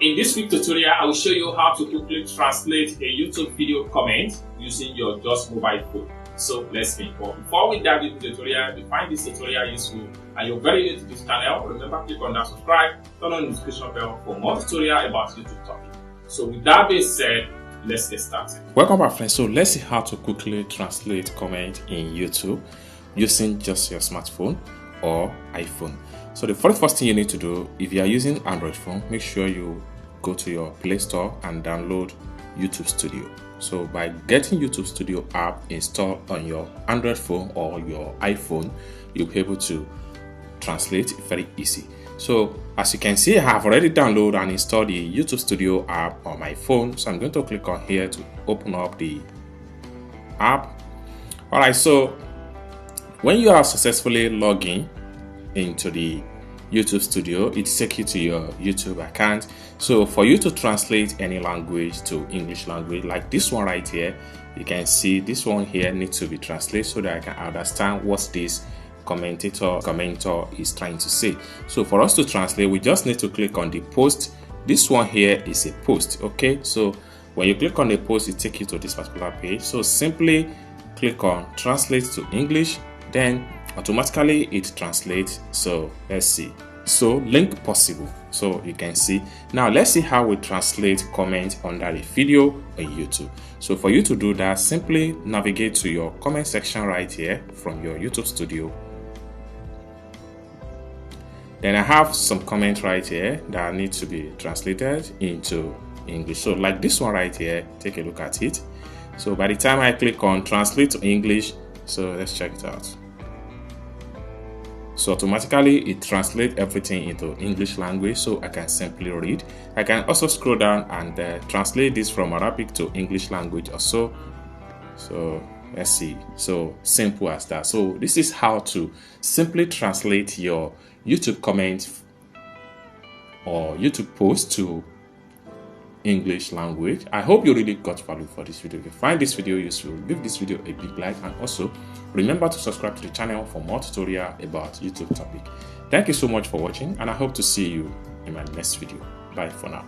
In this quick tutorial, I will show you how to quickly translate a YouTube video comment using your just mobile phone. So let's begin. But before we dive into the tutorial, if you find this tutorial useful and you're very new to this channel, remember click on that subscribe, turn on the notification bell for more tutorial about YouTube topic. So with that being said, let's get started. Welcome back, friends. So let's see how to quickly translate comment in YouTube using just your smartphone or iPhone. So the very first thing you need to do, if you are using Android phone, make sure you go to your Play Store and download YouTube Studio. So by getting YouTube Studio app installed on your Android phone or your iPhone, you'll be able to translate very easy. So as you can see, I have already downloaded and installed the YouTube Studio app on my phone. So I'm going to click on here to open up the app. Alright, so when you are successfully logging into the YouTube Studio, it takes you to your YouTube account. So for you to translate any language to English language, like this one right here, you can see this one here needs to be translated so that I can understand what this commenter is trying to say. So for us to translate, we just need to click on the post. This one here is a post. Okay, so when you click on the post, it takes you to this particular page. So simply click on translate to English, then automatically it translates. So let's see. So link possible. So you can see. Now let's see how we translate comment under a video on YouTube. So for you to do that, simply navigate to your comment section right here from your YouTube Studio. Then I have some comments right here that need to be translated into English. So like this one right here, take a look at it. So by the time I click on translate to English, so let's check it out. So automatically it translates everything into English language, so I can simply read. I can also scroll down and translate this from Arabic to English language also. So let's see. So simple as that. So this is how to simply translate your YouTube comments or YouTube post to English language. I hope you really got value for this video. If you find this video useful, give this video a big like, and also remember to subscribe to the channel for more tutorial about YouTube topic. Thank you so much for watching, and I hope to see you in my next video. Bye for now.